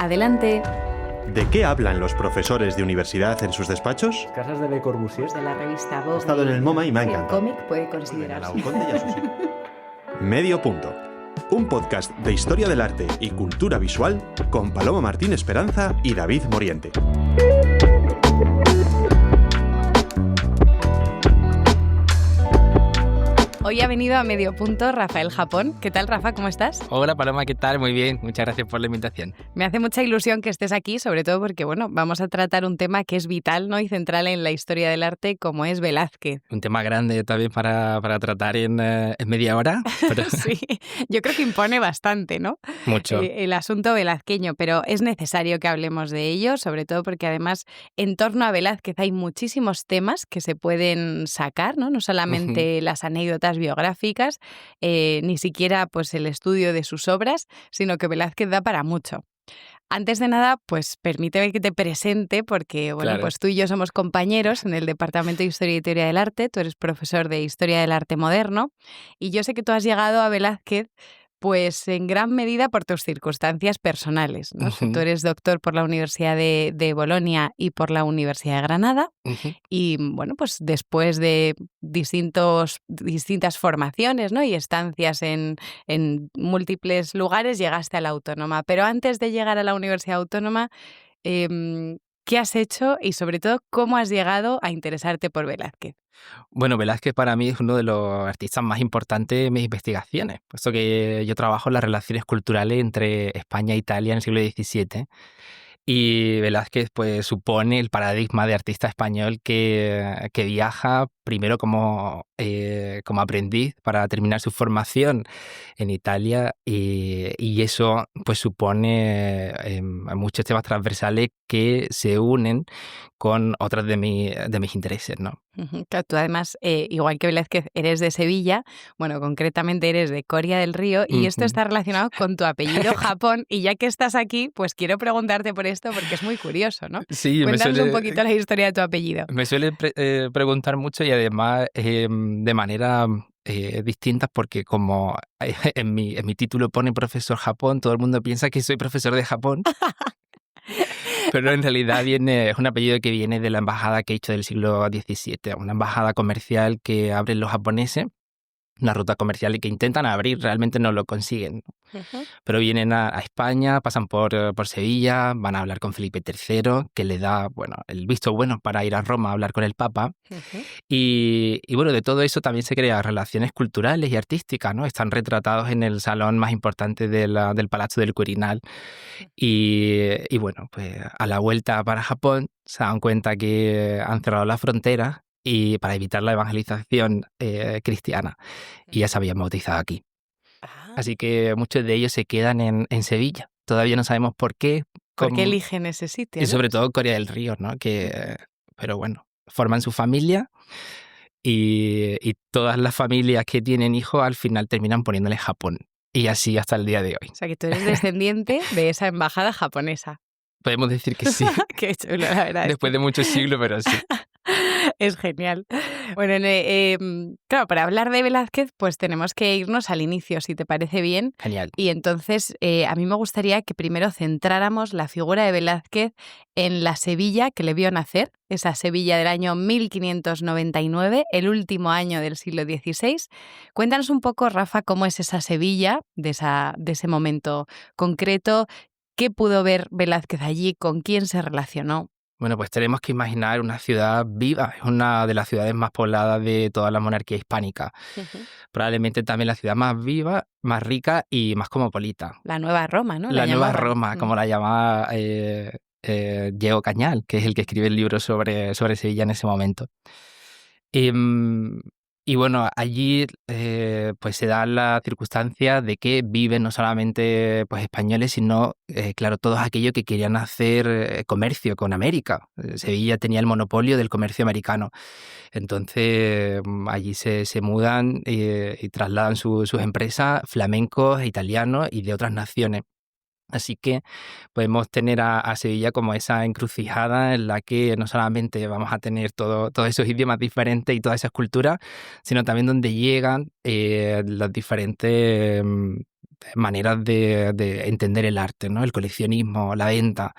Adelante. ¿De qué hablan los profesores de universidad en sus despachos? Casas de Le Corbusier. De la revista Vogue. He estado en el MoMA y me ha encantado. El cómic puede considerarse. Medio punto. Un podcast de historia del arte y cultura visual con Paloma Martín Esperanza y David Moriente. Hoy ha venido a Medio Punto Rafael Japón. ¿Qué tal, Rafa? ¿Cómo estás? Hola, Paloma, ¿qué tal? Muy bien, muchas gracias por la invitación. Me hace mucha ilusión que estés aquí, sobre todo porque, vamos a tratar un tema que es vital, ¿no? Y central en la historia del arte, como es Velázquez. Un tema grande también para tratar en media hora. Pero... Sí, yo creo que impone bastante, ¿no? Mucho. El asunto velazqueño, pero es necesario que hablemos de ello, sobre todo porque además en torno a Velázquez hay muchísimos temas que se pueden sacar, ¿no? No solamente las anécdotas biográficas, ni siquiera pues el estudio de sus obras, sino que Velázquez da para mucho. Antes de nada, pues permíteme que te presente porque, Claro. Pues tú y yo somos compañeros en el Departamento de Historia y Teoría del Arte. Tú eres profesor de Historia del Arte Moderno y yo sé que tú has llegado a Velázquez pues en gran medida por tus circunstancias personales, ¿no? Uh-huh. Tú eres doctor por la Universidad de Bolonia y por la Universidad de Granada. Uh-huh. Y pues después de distintas formaciones, ¿no? Y estancias en múltiples lugares, llegaste a la Autónoma. Pero antes de llegar a la Universidad Autónoma, ¿qué has hecho y sobre todo cómo has llegado a interesarte por Velázquez? Bueno, Velázquez para mí es uno de los artistas más importantes de mis investigaciones, puesto que yo trabajo en las relaciones culturales entre España e Italia en el siglo XVII. Y Velázquez pues supone el paradigma de artista español que viaja primero como aprendiz para terminar su formación en Italia y eso pues supone muchos temas transversales que se unen con otros de mis intereses, ¿no? Claro, tú además, igual que Velázquez, eres de Sevilla, concretamente eres de Coria del Río y esto está relacionado con tu apellido Japón y ya que estás aquí, pues quiero preguntarte por esto porque es muy curioso, ¿no? Sí, Cuéntanos un poquito la historia de tu apellido. Me suele preguntar mucho y además de manera distinta porque como en mi título pone profesor Japón, todo el mundo piensa que soy profesor de Japón. Pero en realidad es un apellido que viene de la embajada que he hecho del siglo XVII, una embajada comercial que abren los japoneses, una ruta comercial y que intentan abrir, realmente no lo consiguen. Uh-huh. Pero vienen a España, pasan por Sevilla, van a hablar con Felipe III, que le da el visto bueno para ir a Roma a hablar con el Papa. Uh-huh. Y de todo eso también se crean relaciones culturales y artísticas, ¿no? Están retratados en el salón más importante del Palazzo del Quirinal. Y pues a la vuelta para Japón se dan cuenta que han cerrado las fronteras y para evitar la evangelización cristiana. Y ya se habían bautizado aquí. Así que muchos de ellos se quedan en Sevilla. Todavía no sabemos por qué. ¿Por qué eligen ese sitio? Y sobre todo Coria del Río, ¿no? Pero forman su familia y todas las familias que tienen hijos al final terminan poniéndole Japón. Y así hasta el día de hoy. O sea, que tú eres descendiente de esa embajada japonesa. Podemos decir que sí. Qué chulo, la verdad. Después de muchos siglos, pero sí. Es genial. Bueno, claro, para hablar de Velázquez, pues tenemos que irnos al inicio, si te parece bien. Genial. Y entonces, a mí me gustaría que primero centráramos la figura de Velázquez en la Sevilla que le vio nacer, esa Sevilla del año 1599, el último año del siglo XVI. Cuéntanos un poco, Rafa, cómo es esa Sevilla de ese momento concreto, qué pudo ver Velázquez allí, con quién se relacionó. Bueno, pues tenemos que imaginar una ciudad viva, es una de las ciudades más pobladas de toda la monarquía hispánica. Uh-huh. Probablemente también la ciudad más viva, más rica y más cosmopolita. La Nueva Roma, ¿no? La Nueva Roma, como la llamaba Diego Cañal, que es el que escribe el libro sobre Sevilla en ese momento. Y allí pues se da la circunstancia de que viven no solamente pues españoles, sino, claro, todos aquellos que querían hacer comercio con América. Sevilla tenía el monopolio del comercio americano. Entonces allí se mudan y trasladan sus empresas flamencos, italianos y de otras naciones. Así que podemos tener a Sevilla como esa encrucijada en la que no solamente vamos a tener todos esos idiomas diferentes y todas esas culturas, sino también donde llegan los diferentes maneras de entender el arte, ¿no? El coleccionismo, la venta.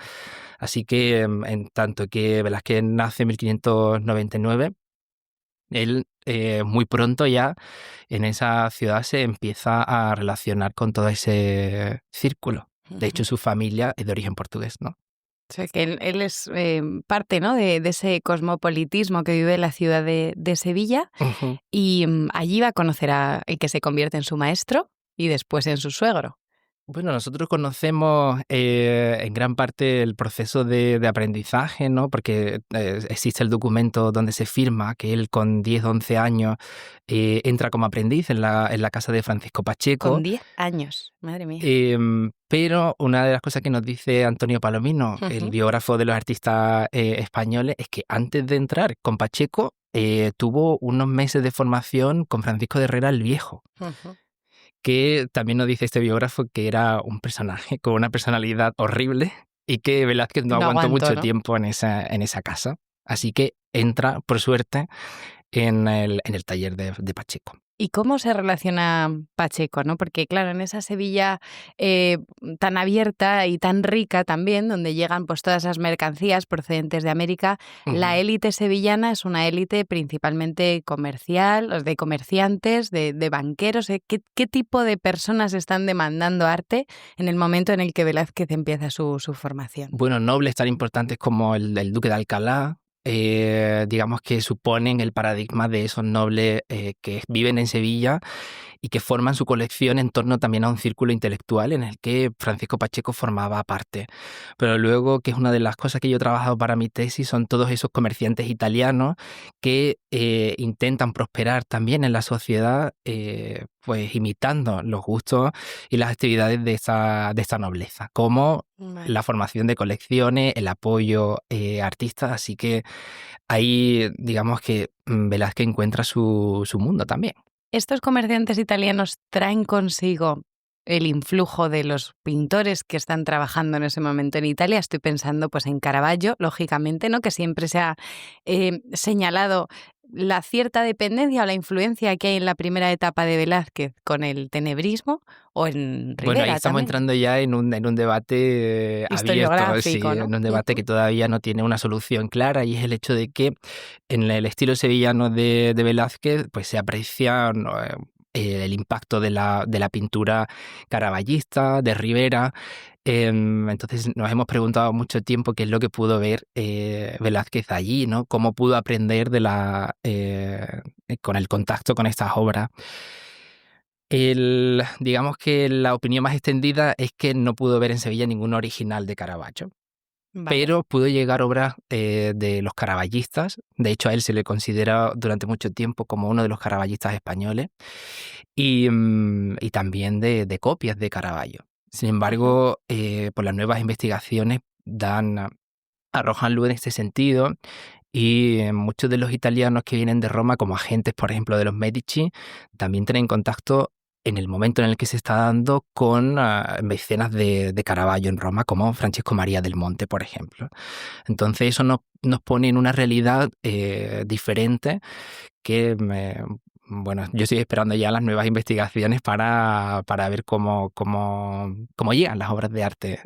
Así que, en tanto que Velázquez nace en 1599, él muy pronto ya en esa ciudad se empieza a relacionar con todo ese círculo. De hecho, su familia es de origen portugués, ¿no? O sea, que él es parte, ¿no?, de ese cosmopolitismo que vive la ciudad de Sevilla, Ujú. y allí va a conocer a el que se convierte en su maestro y después en su suegro. Bueno, nosotros conocemos en gran parte el proceso de aprendizaje, ¿no? Porque existe el documento donde se firma que él con 10, 11 años entra como aprendiz en la casa de Francisco Pacheco. Con 10 años, madre mía. Pero una de las cosas que nos dice Antonio Palomino, el Ujú, biógrafo de los artistas españoles, es que antes de entrar con Pacheco tuvo unos meses de formación con Francisco de Herrera el Viejo, ujú. que también nos dice este biógrafo que era un personaje con una personalidad horrible y que Velázquez no No aguantó aguantó, mucho ¿no? tiempo en esa casa. Así que entra, por suerte, en el taller de Pacheco. ¿Y cómo se relaciona Pacheco, no? Porque, claro, en esa Sevilla tan abierta y tan rica también, donde llegan pues todas esas mercancías procedentes de América, la Ujú. élite sevillana es una élite principalmente comercial, los de comerciantes, de banqueros. ¿Qué tipo de personas están demandando arte en el momento en el que Velázquez empieza su formación? Bueno, nobles tan importantes como el duque de Alcalá, digamos que suponen el paradigma de esos nobles que viven en Sevilla y que forman su colección en torno también a un círculo intelectual en el que Francisco Pacheco formaba parte. Pero luego, que es una de las cosas que yo he trabajado para mi tesis, son todos esos comerciantes italianos que intentan prosperar también en la sociedad, pues imitando los gustos y las actividades de esta nobleza, como Vale. la formación de colecciones, el apoyo a artistas, así que ahí digamos que Velázquez encuentra su mundo también. ¿Estos comerciantes italianos traen consigo el influjo de los pintores que están trabajando en ese momento en Italia? Estoy pensando pues en Caravaggio, lógicamente, ¿no?, que siempre se ha señalado la cierta dependencia o la influencia que hay en la primera etapa de Velázquez con el tenebrismo, o en Bueno, ahí Rivera estamos también, entrando ya en un debate abierto, sí, historiográfico, ¿no? en un debate Ujú. que todavía no tiene una solución clara, y es el hecho de que en el estilo sevillano de Velázquez pues se aprecia, ¿no?, el impacto de la pintura caravallista, de Rivera. Entonces nos hemos preguntado mucho tiempo qué es lo que pudo ver Velázquez allí, ¿no? Cómo pudo aprender con el contacto con estas obras. Digamos que la opinión más extendida es que no pudo ver en Sevilla ningún original de Caravaggio, Vale. pero pudo llegar obras de los caravallistas. De hecho, a él se le considera durante mucho tiempo como uno de los caravallistas españoles, y también de copias de Caravaggio. Sin Ujú. embargo, por las nuevas investigaciones arrojan luz en este sentido, y muchos de los italianos que vienen de Roma como agentes, por ejemplo, de los Medici, también tienen contacto en el momento en el que se está dando con mecenas de Caravaggio en Roma, como Francesco María del Monte, por ejemplo. Entonces eso nos pone en una realidad diferente que, bueno, yo estoy esperando ya las nuevas investigaciones para ver cómo llegan las obras de arte,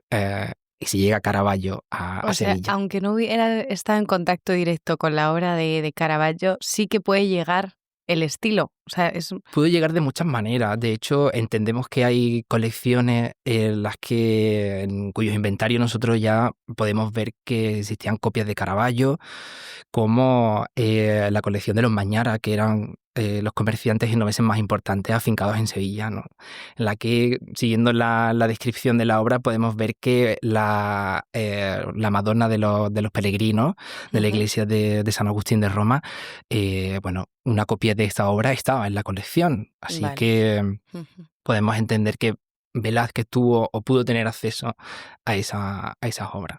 y si llega Caravaggio a O sea, Sevilla. aunque no hubiera estado en contacto directo con la obra de Caravaggio, sí que puede llegar el estilo. O sea, es... Pudo llegar de muchas maneras. De hecho, entendemos que hay colecciones en cuyos inventarios nosotros ya podemos ver que existían copias de Caravaggio, como la colección de los Mañara, que eran los comerciantes genoveses más importantes afincados en Sevilla, ¿no? En la que, siguiendo la descripción de la obra, podemos ver que la Madonna de los peregrinos de la Ujú. iglesia de San Agustín de Roma, bueno, una copia de esta obra estaba en la colección. Así Vale. que Ujú. podemos entender que Velázquez tuvo o pudo tener acceso a esas obras.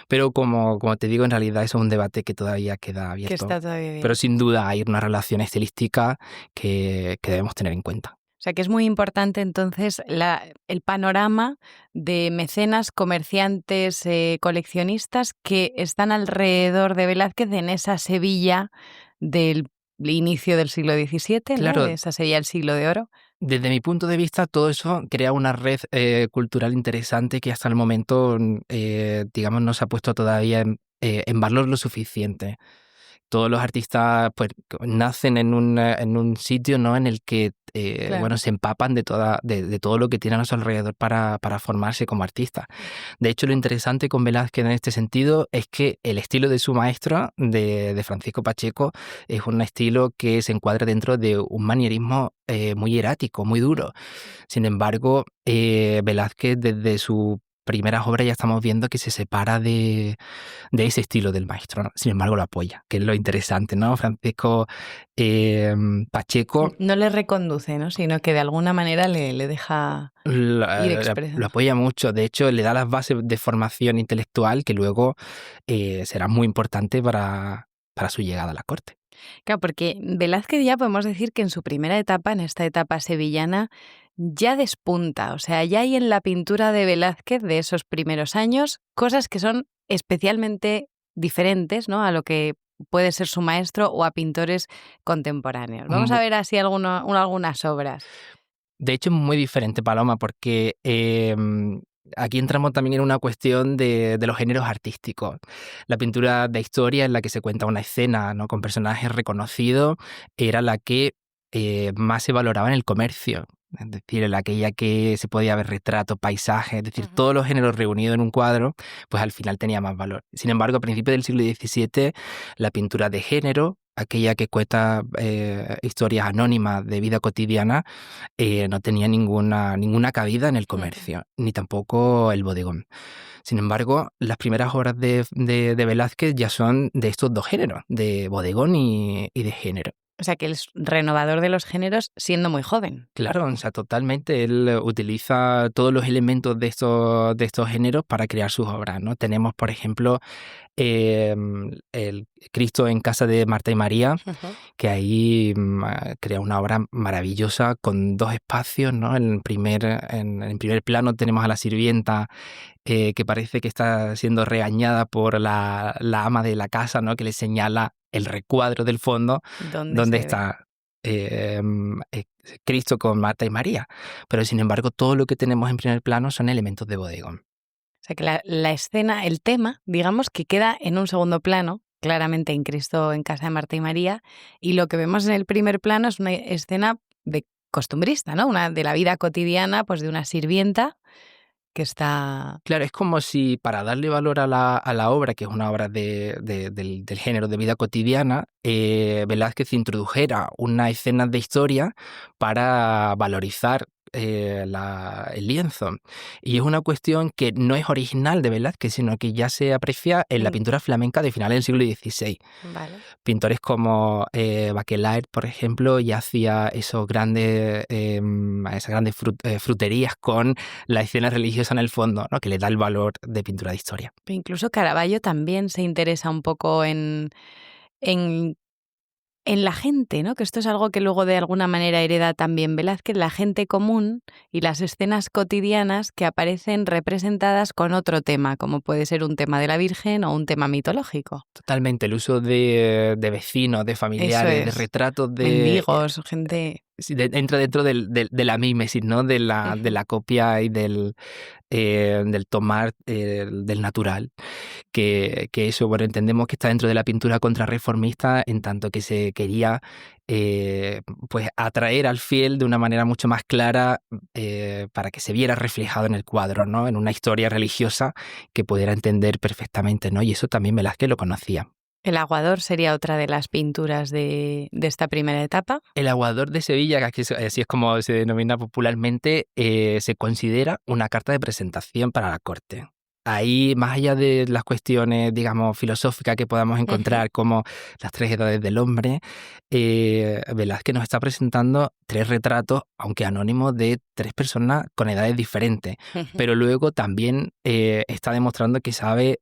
Pero como te digo, en realidad eso es un debate que todavía queda Que abierto. está todavía Pero abierto. sin duda hay una relación estilística que debemos tener en cuenta. O sea, que es muy importante entonces el panorama de mecenas, comerciantes, coleccionistas que están alrededor de Velázquez en esa Sevilla del inicio del siglo XVII, ¿no? Claro, De esa Sevilla del siglo de oro. Desde mi punto de vista, todo eso crea una red cultural interesante que hasta el momento, digamos, no se ha puesto todavía en valor lo suficiente. Todos los artistas pues nacen en un sitio, ¿no?, en el que Claro. se empapan de todo lo que tienen a su alrededor para formarse como artistas. De hecho, lo interesante con Velázquez en este sentido es que el estilo de su maestro, de Francisco Pacheco, es un estilo que se encuadra dentro de un manierismo muy hierático, muy duro. Sin embargo, Velázquez desde sus primeras obras ya estamos viendo que se separa de ese estilo del maestro, ¿no? Sin embargo, lo apoya, que es lo interesante, ¿no? Francisco Pacheco No le reconduce, ¿no? Sino que de alguna manera le deja ir lo expresando. apoya mucho. De hecho, le da las bases de formación intelectual que luego será muy importante para su llegada a la corte. Claro, porque Velázquez ya podemos decir que en su primera etapa, en esta etapa sevillana, ya despunta. O sea, ya hay en la pintura de Velázquez de esos primeros años cosas que son especialmente diferentes, ¿no?, a lo que puede ser su maestro o a pintores contemporáneos. Vamos a ver así algunas obras. De hecho, es muy diferente, Paloma, porque aquí entramos también en una cuestión de los géneros artísticos. La pintura de historia, en la que se cuenta una escena, ¿no?, con personajes reconocidos, era la que más se valoraba en el comercio. Es decir, en aquella que se podía ver retratos, paisajes, es decir, todos los géneros reunidos en un cuadro, pues al final tenía más valor. Sin embargo, a principios del siglo XVII, la pintura de género, aquella que cuenta historias anónimas de vida cotidiana, no tenía ninguna cabida en el comercio, ni tampoco el bodegón. Sin embargo, las primeras obras de Velázquez ya son de estos dos géneros, de bodegón y de género. O sea, que él es renovador de los géneros siendo muy joven. Claro, o sea, totalmente. Él utiliza todos los elementos de estos géneros para crear sus obras, ¿no? Tenemos, por ejemplo, el Cristo en casa de Marta y María, que ahí crea una obra maravillosa con dos espacios, ¿no? En el primer plano tenemos a la sirvienta que parece que está siendo regañada por la ama de la casa, ¿no?, que le señala el recuadro del fondo ¿Dónde donde se ve? está eh, eh, Cristo con Marta y María. Pero sin embargo, todo lo que tenemos en primer plano son elementos de bodegón. O sea, que la escena, el tema, digamos que queda en un segundo plano, claramente en Cristo en casa de Marta y María, y lo que vemos en el primer plano es una escena de costumbrista, ¿no? Una de la vida cotidiana, pues de una sirvienta que está... Claro, es como si para darle valor a la obra, que es una obra del género de vida cotidiana, Velázquez introdujera una escena de historia para valorizar el lienzo. Y es una cuestión que no es original de Velázquez, sino que ya se aprecia en la pintura flamenca de finales del siglo XVI. Vale. Pintores como Baquelard, por ejemplo, ya hacía esas grandes fruterías con la escena religiosa en el fondo, ¿no?, que le da el valor de pintura de historia. Pero incluso Caravaggio también se interesa un poco en la gente, ¿no? Que esto es algo que luego de alguna manera hereda también Velázquez, la gente común y las escenas cotidianas que aparecen representadas con otro tema, como puede ser un tema de la Virgen o un tema mitológico. Totalmente, el uso de vecinos, de Eso familiares, de es. retratos Mendigos, gente... sí, entra dentro de la mímesis, ¿no?, de la copia y del tomar del natural. Que eso, bueno, entendemos que está dentro de la pintura contrarreformista, en tanto que se quería pues atraer al fiel de una manera mucho más clara para que se viera reflejado en el cuadro, ¿no?, en una historia religiosa que pudiera entender perfectamente, ¿no? Y eso también Velázquez lo conocía. El aguador sería otra de las pinturas de esta primera etapa. El aguador de Sevilla, que así es como se denomina popularmente, se considera una carta de presentación para la corte. Ahí, más allá de las cuestiones, digamos, filosóficas que podamos encontrar, como las tres edades del hombre, Velázquez nos está presentando tres retratos, aunque anónimos, de tres personas con edades diferentes. Pero luego también está demostrando que sabe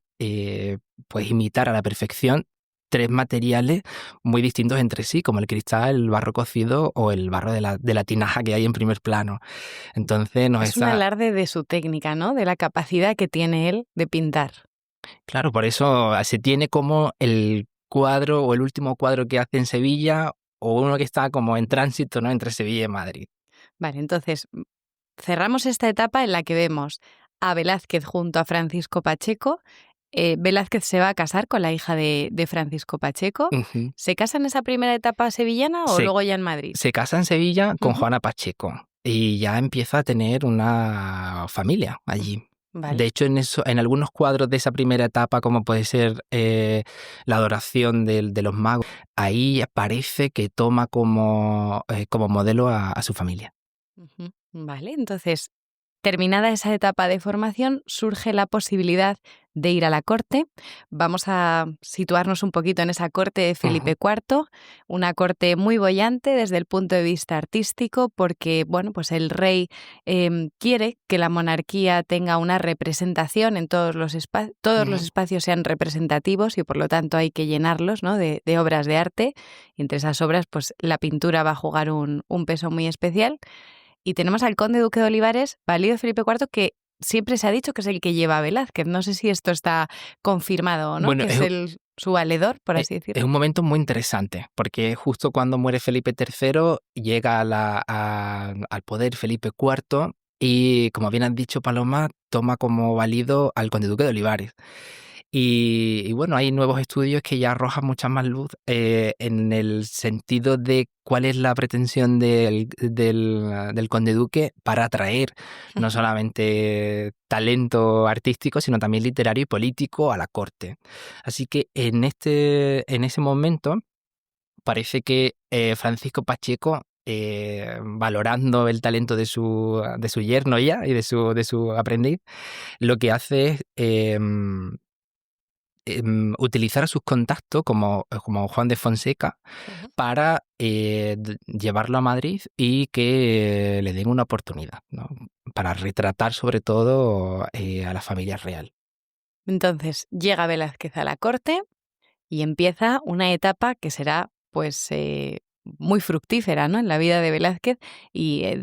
pues imitar a la perfección tres materiales muy distintos entre sí, como el cristal, el barro cocido o el barro de la tinaja que hay en primer plano. Entonces nos Es un alarde de su técnica, ¿no? De la capacidad que tiene él de pintar. Claro, por eso se tiene como el cuadro o el último cuadro que hace en Sevilla o uno que está como en tránsito, ¿no?, entre Sevilla y Madrid. Vale, entonces cerramos esta etapa en la que vemos a Velázquez junto a Francisco Pacheco. Velázquez se va a casar con la hija de Francisco Pacheco. Ujú. ¿Se casa en esa primera etapa sevillana o Se, luego ya en Madrid? se casa en Sevilla con Ujú. Juana Pacheco y ya empieza a tener una familia allí. De Vale. hecho, en algunos cuadros de esa primera etapa, como puede ser la adoración de los magos, ahí parece que toma como modelo a su familia. Ujú. Vale, entonces, terminada esa etapa de formación, surge la posibilidad de ir a la corte. Vamos a situarnos un poquito en esa corte de Ujú. Felipe IV, una corte muy boyante desde el punto de vista artístico, porque bueno, pues el rey quiere que la monarquía tenga una representación en todos los Ujú. espacios sean representativos y por lo tanto hay que llenarlos, ¿no?, de obras de arte. Y entre esas obras, pues la pintura va a jugar un peso muy especial. Y tenemos al conde duque de Olivares, valido de Felipe IV, que siempre se ha dicho que es el que lleva a Velázquez. No sé si esto está confirmado o no, Bueno, que es su valedor, por e- así es decirlo. un momento muy interesante, porque justo cuando muere Felipe III, llega al poder Felipe IV y, como bien has dicho, Paloma, toma como válido al conde duque de Olivares. Y bueno, hay nuevos estudios que ya arrojan mucha más luz en el sentido de cuál es la pretensión del conde duque para atraer no solamente talento artístico, sino también literario y político a la corte. Así que en ese momento parece que Francisco Pacheco, valorando el talento de su yerno ya y de su aprendiz, lo que hace es utilizar a sus contactos como Juan de Fonseca Ujú. para llevarlo a Madrid y que le den una oportunidad, ¿no? Para retratar sobre todo a la familia real. Entonces, llega Velázquez a la corte y empieza una etapa que será, pues, muy fructífera, ¿no?, en la vida de Velázquez y en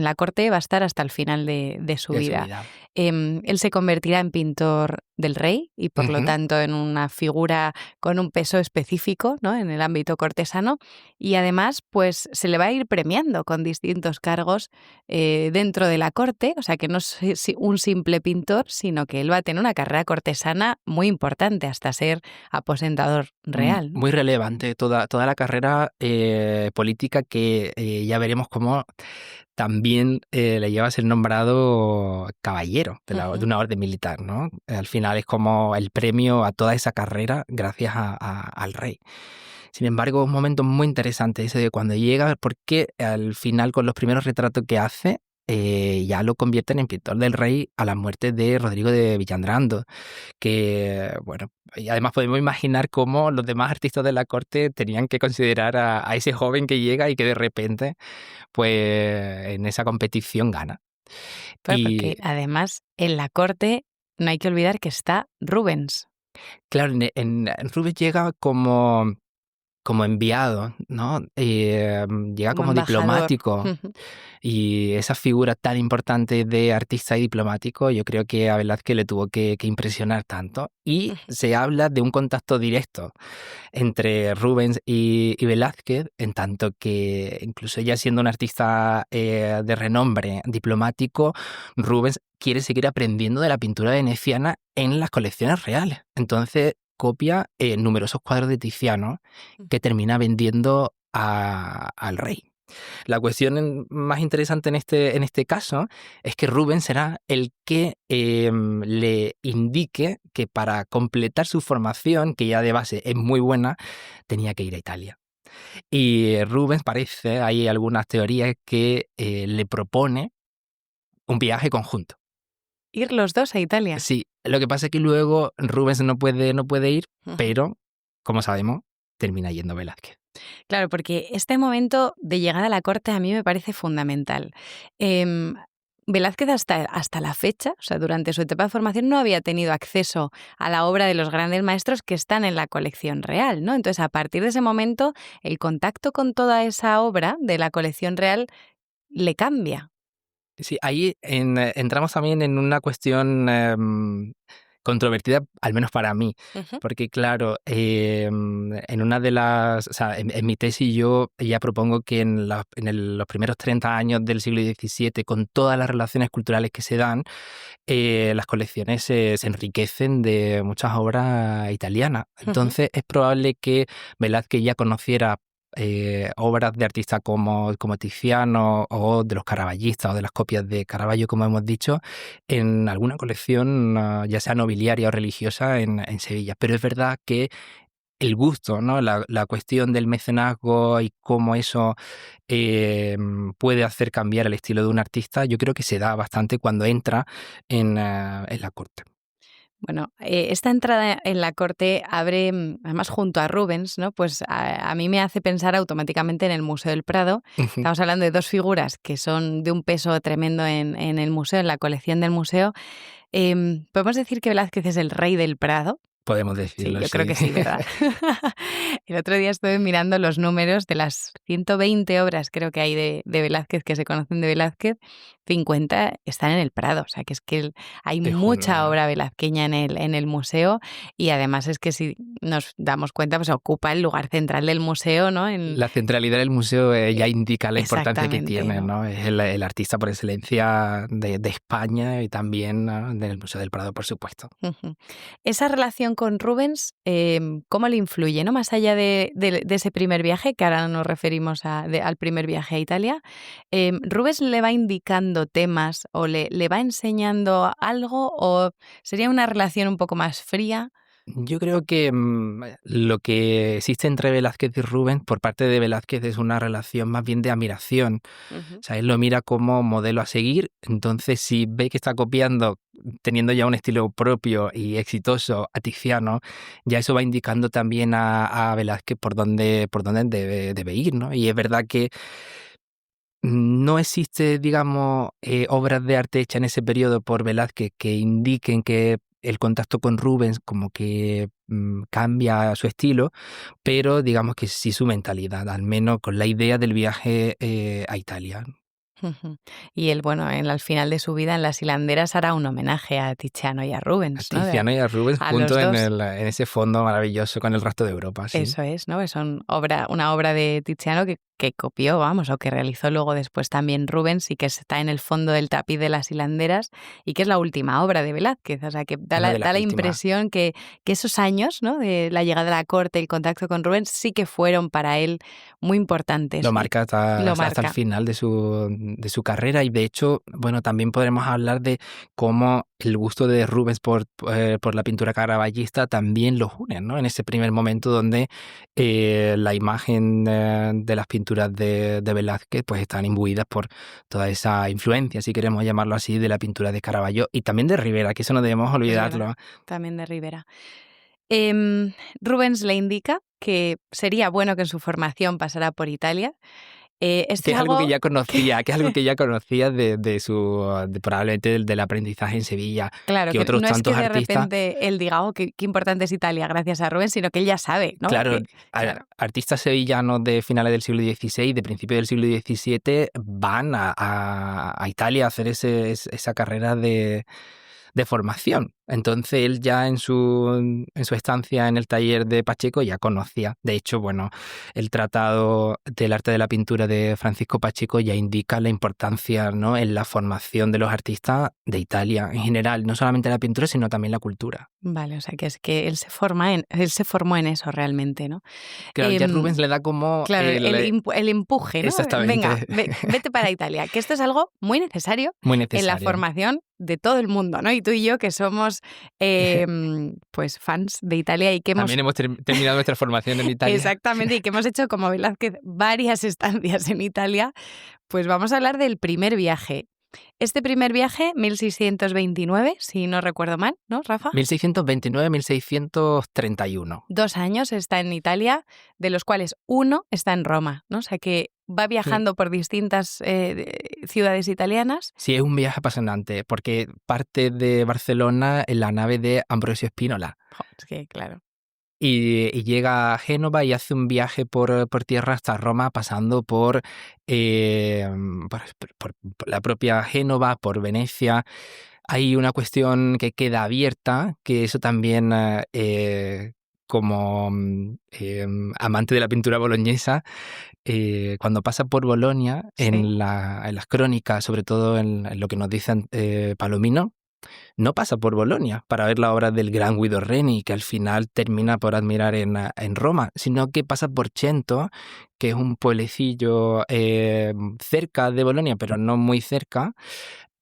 la corte va a estar hasta el final de su De su vida. vida. Él se convertirá en pintor del rey y, por lo Ujú. tanto, en una figura con un peso específico, ¿no?, en el ámbito cortesano, y además, pues, se le va a ir premiando con distintos cargos dentro de la corte, o sea, que no es un simple pintor, sino que él va a tener una carrera cortesana muy importante hasta ser aposentador real, ¿no? Muy relevante toda la carrera política que ya veremos cómo también le lleva a ser nombrado caballero de Ujú. una orden militar, ¿no? Al final es como el premio a toda esa carrera gracias al rey. Sin embargo, un momento muy interesante ese de cuando llega, porque al final con los primeros retratos que hace, ya lo convierten en pintor del rey a la muerte de Rodrigo de Villandrando, que, bueno, y además podemos imaginar cómo los demás artistas de la corte tenían que considerar a ese joven que llega y que de repente, pues, en esa competición gana. Claro, Y porque además en la corte no hay que olvidar que está Rubens claro, en Rubens llega como enviado, ¿no? Llega como como embajador. diplomático. Ujú. Y esa figura tan importante de artista y diplomático, yo creo que a Velázquez le tuvo que impresionar tanto. Y Ujú. se habla de un contacto directo entre Rubens y Velázquez, en tanto que incluso ya siendo un artista de renombre diplomático, Rubens quiere seguir aprendiendo de la pintura veneciana en las colecciones reales. Entonces copia numerosos cuadros de Tiziano que termina vendiendo al rey. La cuestión más interesante en este caso es que Rubens será el que le indique que para completar su formación, que ya de base es muy buena, tenía que ir a Italia. Y Rubens parece, hay algunas teorías que le propone un viaje conjunto. Ir los dos a Italia. Sí, lo que pasa es que luego Rubens no puede ir, Ujú. pero, como sabemos, termina yendo Velázquez. Claro, porque este momento de llegada a la corte a mí me parece fundamental. Em, Velázquez hasta la fecha, o sea, durante su etapa de formación, no había tenido acceso a la obra de los grandes maestros que están en la colección real, ¿no? Entonces, a partir de ese momento, el contacto con toda esa obra de la colección real le cambia. Sí, ahí entramos también en una cuestión controvertida, al menos para mí, Ujú. porque claro, en una de las, o sea, en mi tesis yo ya propongo que los primeros 30 años del siglo XVII, con todas las relaciones culturales que se dan, las colecciones se enriquecen de muchas obras italianas. Ujú. Entonces es probable que Velázquez ya conociera obras de artistas como Tiziano o de los caravallistas o de las copias de Caravaggio, como hemos dicho, en alguna colección, ya sea nobiliaria o religiosa, en Sevilla. Pero es verdad que el gusto, ¿no? La cuestión del mecenazgo y cómo eso puede hacer cambiar el estilo de un artista, yo creo que se da bastante cuando entra en la corte. Bueno, esta entrada en la corte abre, además junto a Rubens, ¿no? Pues a mí me hace pensar automáticamente en el Museo del Prado. Ujú. Estamos hablando de dos figuras que son de un peso tremendo en el museo, en la colección del museo. ¿Podemos decir que Velázquez es el rey del Prado? Podemos Sí, decirlo, yo creo sí. que sí, ¿verdad? El otro día estuve mirando los números de las 120 obras, creo que hay de Velázquez, que se conocen de Velázquez, 50 están en el Prado. O sea, que es que hay Es mucha una- obra velazqueña en el museo y además es que si nos damos cuenta, pues ocupa el lugar central del museo, ¿no? La centralidad del museo ya indica la importancia que Exactamente, tiene, ¿no? ¿no? Es el artista por excelencia de España y también, ¿no?, del Museo del Prado, por supuesto. Ujú. Esa relación con Rubens, ¿cómo le influye, no? Más allá de ese primer viaje, que ahora nos referimos al primer viaje a Italia, ¿Rubens le va indicando temas o le va enseñando algo o sería una relación un poco más fría? Yo creo que lo que existe entre Velázquez y Rubens por parte de Velázquez es una relación más bien de admiración. Ujú, O sea, él lo mira como modelo a seguir, entonces si ve que está copiando, teniendo ya un estilo propio y exitoso a Tiziano, ya eso va indicando también a Velázquez por dónde debe ir, ¿no? Y es verdad que no existe, digamos, obras de arte hechas en ese periodo por Velázquez que indiquen que el contacto con Rubens como que cambia su estilo, pero digamos que sí su mentalidad, al menos con la idea del viaje a Italia. ujú. Y él, bueno, al final de su vida en Las Hilanderas hará un homenaje a Tiziano y a A Rubens, ¿no? Tiziano y a Rubens A los juntos en, dos. en ese fondo maravilloso con el resto de Europa, sí. Eso es, ¿no? Son una obra de Tiziano que copió, vamos, o que realizó luego después también Rubens y que está en el fondo del tapiz de Las Hilanderas y que es la última obra de Velázquez. O sea, que da Una la, de las da la últimas. impresión que esos años, ¿no? De la llegada a la corte, el contacto con Rubens, sí que fueron para él muy importantes. Lo Y marca lo hasta el marca. final de su carrera y de hecho, bueno, también podremos hablar de cómo el gusto de Rubens por la pintura caravallista también los une, ¿no? En ese primer momento donde la imagen de las pinturas de Velázquez pues están imbuidas por toda esa influencia, si queremos llamarlo así, de la pintura de Caravaggio y también de Rivera, que eso no debemos Es verdad, olvidarlo. también de Rivera. Rubens le indica que sería bueno que en su formación pasara por Italia. Esto Que es es algo que algo ya que, conocía, que es algo que ya conocía probablemente del aprendizaje en Sevilla, claro, que que otros no es que tantos de artistas, repente él diga, oh, qué importante es Italia gracias a Rubens, sino que él ya sabe, ¿no? claro, Claro. artistas sevillanos de finales del siglo XVI, de principios del siglo XVII, van a Italia a hacer esa carrera de formación. Entonces él ya en su estancia en el taller de Pacheco ya conocía. De hecho, bueno, el Tratado del Arte de la Pintura de Francisco Pacheco ya indica la importancia, ¿no?, en la formación de los artistas de Italia en general, no solamente la pintura, sino también la cultura. Vale, o sea, que es que él se formó en eso realmente, ¿no? Claro, ya Em, Rubens le da como claro, el empuje, ¿no? Venga, exactamente, vete para Italia, que esto es algo muy necesario muy en la necesario. formación de todo el mundo, ¿no? Y tú y yo que somos pues fans de Italia y que hemos También hemos terminado nuestra formación en Italia. exactamente y que hemos hecho como Velázquez varias estancias en Italia, pues vamos a hablar del primer viaje. Este primer viaje, 1629, si no recuerdo mal, ¿no, Rafa? 1629-1631. 2 años está en Italia, de los cuales uno está en Roma, ¿no? O sea que va Sí. viajando por distintas ciudades italianas. Sí, es un viaje apasionante porque parte de Barcelona en la nave de Ambrosio Spínola Jo, es que, claro. y llega a Génova y hace un viaje por tierra hasta Roma, pasando eh, por la propia Génova, por Venecia. Hay una cuestión que queda abierta, que eso también, como amante de la pintura boloñesa, cuando pasa por Bolonia, Sí. en las crónicas, sobre todo en lo que nos dice Palomino, no pasa por Bolonia para ver la obra del gran Guido Reni, que al final termina por admirar en Roma, sino que pasa por Cento, que es un pueblecillo cerca de Bolonia, pero no muy cerca,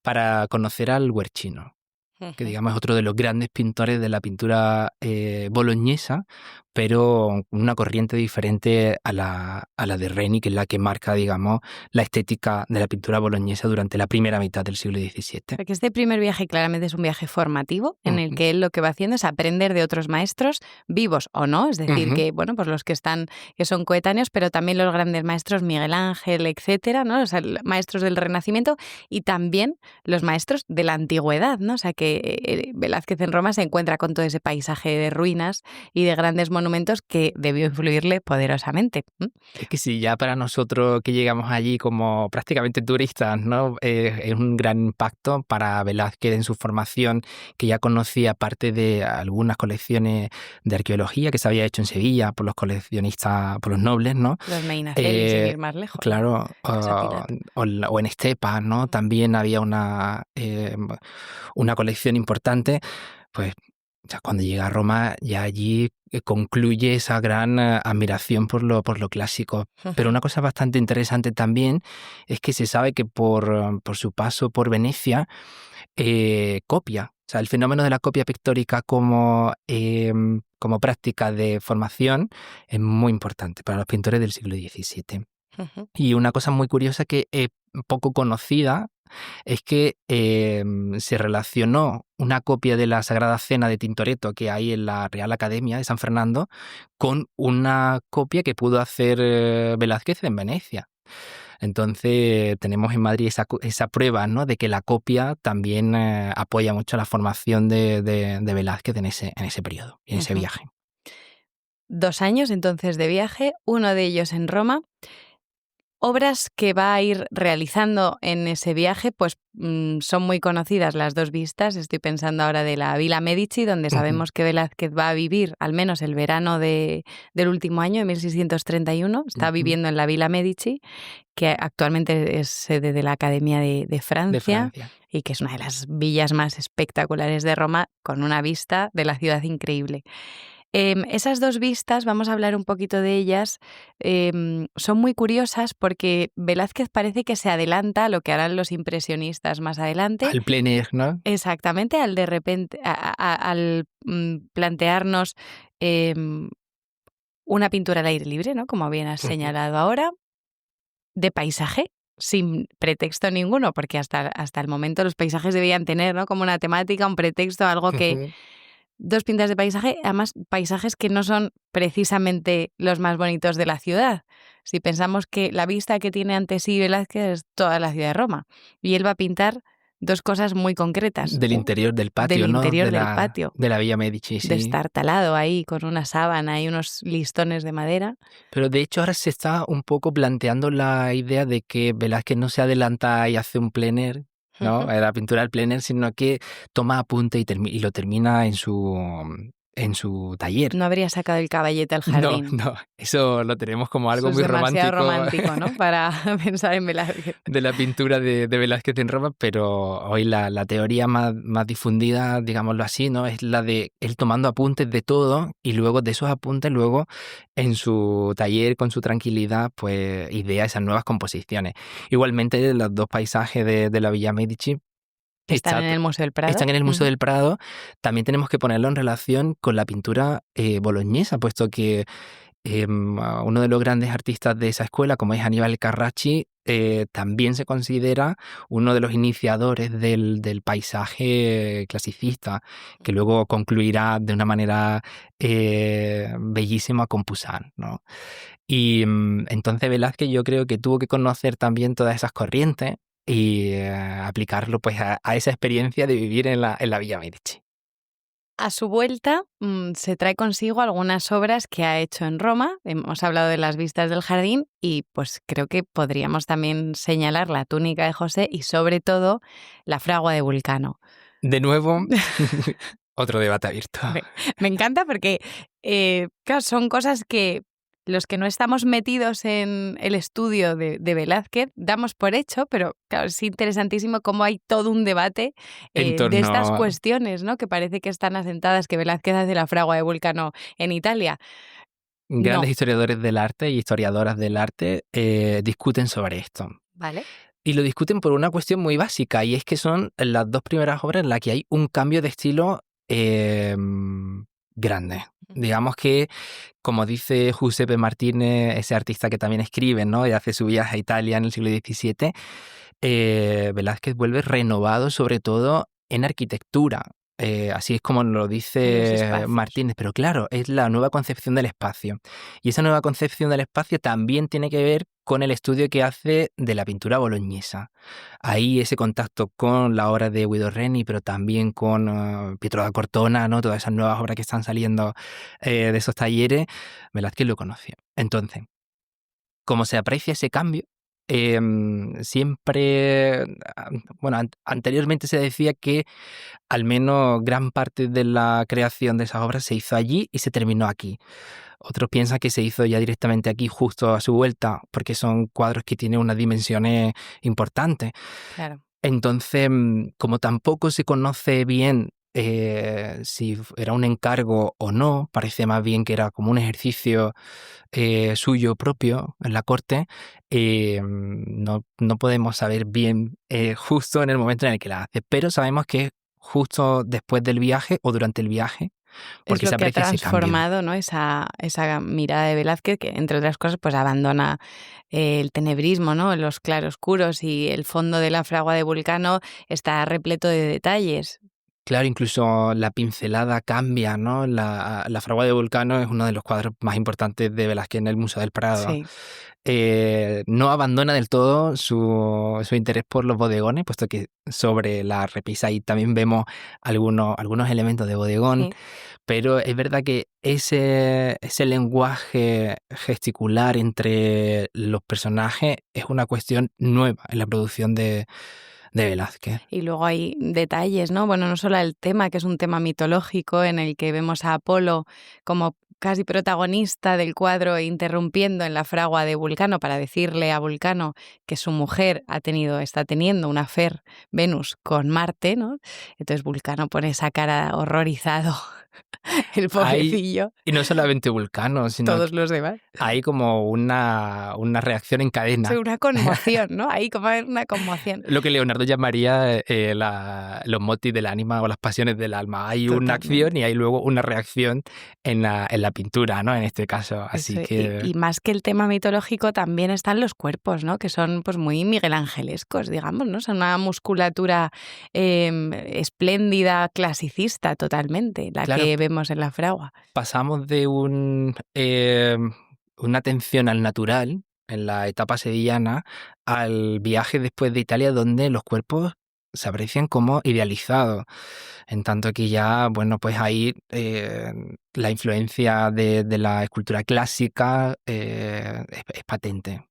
para conocer al Guercino, que digamos es otro de los grandes pintores de la pintura boloñesa, pero una corriente diferente a la de Reni, que es la que marca, digamos, la estética de la pintura boloñesa durante la primera mitad del siglo XVII. Porque este primer viaje claramente es un viaje formativo en el Ujú. que él lo que va haciendo es aprender de otros maestros, vivos o no, es decir, Ujú. que bueno, pues los que son coetáneos, pero también los grandes maestros, Miguel Ángel, etcétera, ¿no? O sea, maestros del Renacimiento y también los maestros de la antigüedad, ¿no? O sea, que Velázquez en Roma se encuentra con todo ese paisaje de ruinas y de grandes monumentos que debió influirle poderosamente. Es que sí, ya para nosotros que llegamos allí como prácticamente turistas, ¿no? Es un gran impacto para Velázquez en su formación, que ya conocía parte de algunas colecciones de arqueología que se había hecho en Sevilla por los coleccionistas, por los nobles, ¿no? Los Medinaceli, sin ir más lejos. Claro, Casatilat. o en Estepa, ¿no? También había una colección importante, pues ya cuando llega a Roma, ya allí concluye esa gran admiración por lo clásico. Pero una cosa bastante interesante también es que se sabe que por su paso por Venecia, copia. O sea, el fenómeno de la copia pictórica como práctica de formación es muy importante para los pintores del siglo XVII. Y una cosa muy curiosa que es poco conocida es que se relacionó una copia de la Sagrada Cena de Tintoretto que hay en la Real Academia de San Fernando con una copia que pudo hacer Velázquez en Venecia. Entonces tenemos en Madrid esa prueba, ¿no? De que la copia también apoya mucho la formación de Velázquez en ese periodo, en ese viaje. 2 años entonces de viaje, uno de ellos en Roma. Obras que va a ir realizando en ese viaje, pues son muy conocidas las dos vistas. Estoy pensando ahora de la Villa Medici, donde sabemos que Velázquez va a vivir al menos el verano del último año, de 1631. Está viviendo en la Villa Medici, que actualmente es sede de la Academia de Francia, y que es una de las villas más espectaculares de Roma, con una vista de la ciudad increíble. Esas dos vistas, vamos a hablar un poquito de ellas, son muy curiosas porque Velázquez parece que se adelanta a lo que harán los impresionistas más adelante. Al plein air, ¿no? Exactamente, al de repente, al plantearnos una pintura al aire libre, ¿no? Como bien has señalado ahora, de paisaje, sin pretexto ninguno, porque hasta el momento los paisajes debían tener, ¿no? Como una temática, un pretexto, algo que... Dos pintas de paisaje, además paisajes que no son precisamente los más bonitos de la ciudad. Si pensamos que la vista que tiene ante sí Velázquez es toda la ciudad de Roma, y él va a pintar dos cosas muy concretas. Del interior del patio, del ¿no? interior del patio. De la Villa Medici, sí. Destartalado ahí, con una sábana y unos listones de madera. Pero de hecho ahora se está un poco planteando la idea de que Velázquez no se adelanta y hace un plein air, ¿no? La pintura del plein air, sino que toma apunte y lo termina en su taller. No habría sacado el caballete al jardín. No, eso lo tenemos como algo muy romántico. Es demasiado romántico, ¿no? Para pensar en Velázquez. De la pintura de Velázquez en Roma, pero hoy la teoría más difundida, digámoslo así, ¿no? Es la de él tomando apuntes de todo y luego de esos apuntes, luego en su taller, con su tranquilidad, pues idea esas nuevas composiciones. Igualmente los dos paisajes de la Villa Medici están en el Museo del Prado. Están en el Museo del Prado. También tenemos que ponerlo en relación con la pintura boloñesa, puesto que uno de los grandes artistas de esa escuela, como es Aníbal Carracci, también se considera uno de los iniciadores del paisaje clasicista, que luego concluirá de una manera bellísima con Poussin, ¿no? Y entonces Velázquez yo creo que tuvo que conocer también todas esas corrientes y aplicarlo pues a esa experiencia de vivir en la Villa Medici. A su vuelta se trae consigo algunas obras que ha hecho en Roma. Hemos hablado de las vistas del jardín y pues creo que podríamos también señalar la túnica de José y sobre todo la fragua de Vulcano. De nuevo, otro debate abierto. Me encanta porque claro, son cosas que los que no estamos metidos en el estudio de Velázquez damos por hecho, pero claro, es interesantísimo cómo hay todo un debate de estas cuestiones, ¿no? Que parece que están asentadas, que Velázquez hace la fragua de Vulcano en Italia. Grandes historiadores del arte y historiadoras del arte discuten sobre esto. Vale. Y lo discuten por una cuestión muy básica, y es que son las dos primeras obras en las que hay un cambio de estilo grande. Digamos que, como dice Giuseppe Martínez, ese artista que también escribe, ¿no? Y hace su viaje a Italia en el siglo XVII, Velázquez vuelve renovado sobre todo en arquitectura. Así es como lo dice Martínez, pero claro, es la nueva concepción del espacio. Y esa nueva concepción del espacio también tiene que ver con el estudio que hace de la pintura boloñesa. Ahí ese contacto con la obra de Guido Reni, pero también con Pietro da Cortona, ¿no? Todas esas nuevas obras que están saliendo de esos talleres, Velázquez lo conoció. Entonces, como se aprecia ese cambio, siempre, bueno, anteriormente se decía que al menos gran parte de la creación de esas obras se hizo allí y se terminó aquí. Otros piensan que se hizo ya directamente aquí justo a su vuelta, porque son cuadros que tienen unas dimensiones importantes. Claro. Entonces, como tampoco se conoce bien si era un encargo o no, parece más bien que era como un ejercicio suyo propio en la corte, no podemos saber bien justo en el momento en el que la hace, pero sabemos que justo después del viaje o durante el viaje, porque es se lo que ha aprecia ese cambio. transformado, ¿no? esa mirada de Velázquez, que entre otras cosas pues abandona el tenebrismo, ¿no? Los claroscuros, y el fondo de la fragua de Vulcano está repleto de detalles. Claro, incluso la pincelada cambia, ¿no? La fragua de Vulcano es uno de los cuadros más importantes de Velázquez en el Museo del Prado. Sí. No abandona del todo su interés por los bodegones, puesto que sobre la repisa ahí también vemos algunos elementos de bodegón, Sí. pero es verdad que ese lenguaje gesticular entre los personajes es una cuestión nueva en la producción de Velázquez. Y luego hay detalles, ¿no? Bueno, no solo el tema, que es un tema mitológico en el que vemos a Apolo como casi protagonista del cuadro interrumpiendo en la fragua de Vulcano para decirle a Vulcano que su mujer está teniendo una affair, Venus, con Marte, ¿no? Entonces Vulcano pone esa cara horrorizado, el pobrecillo. Y no solamente Vulcano, sino todos los demás. Hay como una reacción en cadena. Sí, una conmoción, ¿no? Hay como una conmoción. Lo que Leonardo llamaría los motis del ánima o las pasiones del alma. Hay Totalmente. Una acción y hay luego una reacción en la pintura, ¿no? En este caso. Así Eso, que... y más que el tema mitológico también están los cuerpos, ¿no? Que son pues muy miguelangelescos, digamos, ¿no? Son una musculatura espléndida, clasicista totalmente, la Claro. que vemos en la fragua. Pasamos de una atención al natural en la etapa sevillana al viaje después de Italia, donde los cuerpos se aprecian como idealizados. En tanto que ya, bueno, pues ahí la influencia de la escultura clásica es patente.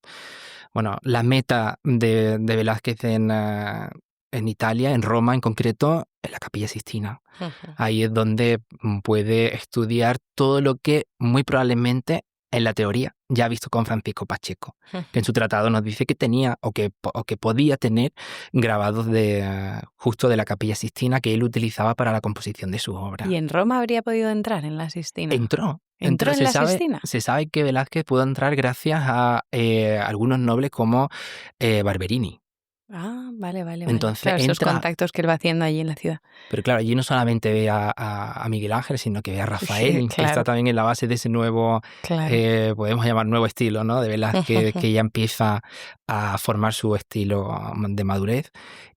Bueno, la meta de Velázquez en Italia, en Roma en concreto, es la Capilla Sixtina. Ahí es donde puede estudiar todo lo que muy probablemente en la teoría ya ha visto con Francisco Pacheco, que en su tratado nos dice que tenía o que podía tener grabados justo de la Capilla Sixtina que él utilizaba para la composición de sus obras. ¿Y en Roma habría podido entrar en la Sixtina? ¿Entró en la Sixtina? Se sabe que Velázquez pudo entrar gracias a algunos nobles como Barberini. Ah, vale. Entonces, claro, esos contactos que él va haciendo allí en la ciudad. Pero claro, allí no solamente ve a Miguel Ángel, sino que ve a Rafael, Sí, que claro. está también en la base de ese nuevo, Claro. podemos llamar nuevo estilo, ¿no? De Velázquez, que ya empieza a formar su estilo de madurez.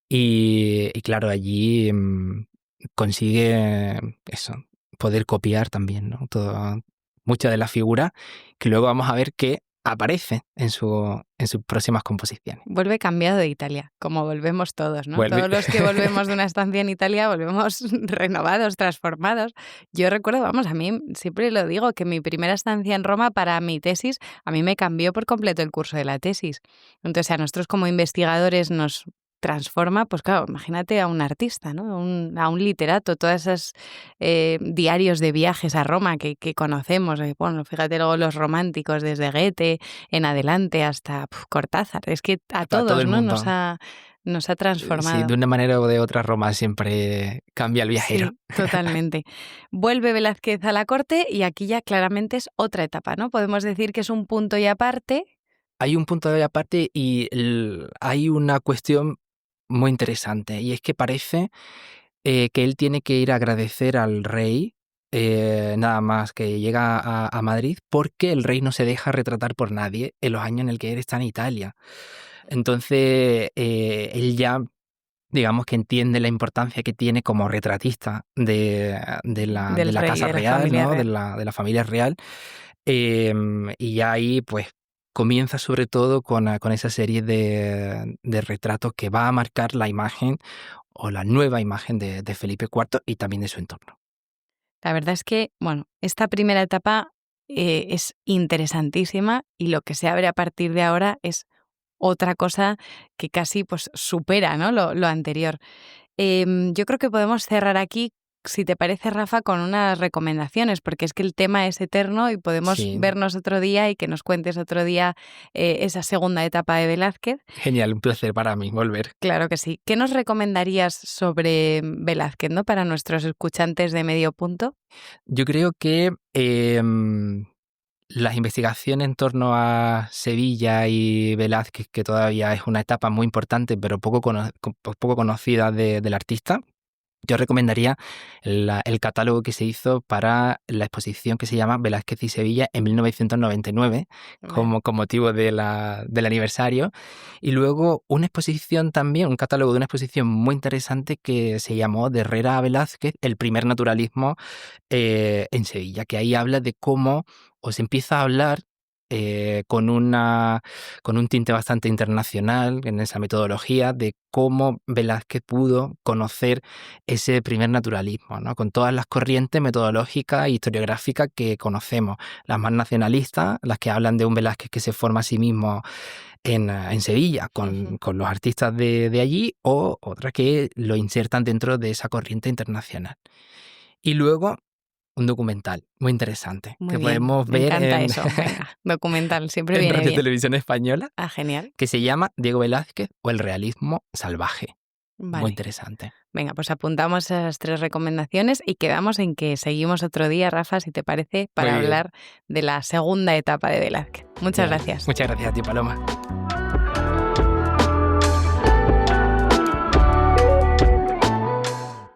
Y claro, allí consigue eso, poder copiar también, ¿no? Muchas de las figuras que luego vamos a ver que aparece en sus próximas composiciones. Vuelve cambiado de Italia, como volvemos todos, ¿no? Vuelve. Todos los que volvemos de una estancia en Italia volvemos renovados, transformados. Yo recuerdo, vamos, a mí siempre lo digo, que mi primera estancia en Roma para mi tesis, a mí me cambió por completo el curso de la tesis. Entonces, a nosotros como investigadores nos transforma, pues claro, imagínate a un artista, ¿no? A un literato, todas esas diarios de viajes a Roma que conocemos. Bueno, fíjate luego los románticos, desde Goethe en adelante hasta Cortázar. Es que a Todo todos, el ¿no? mundo. Nos ha Sí, transformado. de una manera o de otra Roma siempre cambia el viajero. Sí, totalmente. Vuelve Velázquez a la corte y aquí ya claramente es otra etapa, ¿no? Podemos decir que es un punto y aparte. Hay un punto de aparte y hay una cuestión muy interesante, y es que parece que él tiene que ir a agradecer al rey, nada más que llega a Madrid, porque el rey no se deja retratar por nadie en los años en el que él está en Italia. Entonces, él ya, digamos que entiende la importancia que tiene como retratista de Del la rey, casa de la real, familia ¿no? real. De la familia real. Y ya ahí, pues, comienza sobre todo con esa serie de retratos que va a marcar la imagen o la nueva imagen de Felipe IV y también de su entorno. La verdad es que, bueno, esta primera etapa es interesantísima y lo que se abre a partir de ahora es otra cosa que casi pues supera, ¿no? lo anterior. Yo creo que podemos cerrar aquí, si te parece, Rafa, con unas recomendaciones, porque es que el tema es eterno y podemos Sí, vernos otro día y que nos cuentes otro día esa segunda etapa de Velázquez. genial, un placer para mí volver. Claro que sí. ¿Qué nos recomendarías sobre Velázquez, ¿no? Para nuestros escuchantes de Medio Punto? Yo creo que las investigaciones en torno a Sevilla y Velázquez, que todavía es una etapa muy importante, pero poco conocida del artista, yo recomendaría el catálogo que se hizo para la exposición que se llama Velázquez y Sevilla en 1999, Vale. con motivo del aniversario. Y luego una exposición también, un catálogo de una exposición muy interesante que se llamó De Herrera a Velázquez, el primer naturalismo en Sevilla, que ahí habla de cómo os empieza a hablar con un tinte bastante internacional en esa metodología de cómo Velázquez pudo conocer ese primer naturalismo, ¿no? Con todas las corrientes metodológicas e historiográficas que conocemos, las más nacionalistas, las que hablan de un Velázquez que se forma a sí mismo en Sevilla Ujú. con los artistas de allí, o otras que lo insertan dentro de esa corriente internacional. Y luego un documental muy interesante Muy que bien, podemos me ver encanta eso. Venga, documental, siempre en viene Radio bien. Televisión Española, Ah, genial. que se llama Diego Velázquez o el realismo salvaje. Muy Vale. interesante. Venga, pues apuntamos esas 3 recomendaciones y quedamos en que seguimos otro día, Rafa, si te parece, Muy para bien. hablar de la segunda etapa de Velázquez. Muchas Genial. gracias. Muchas gracias a ti, Paloma.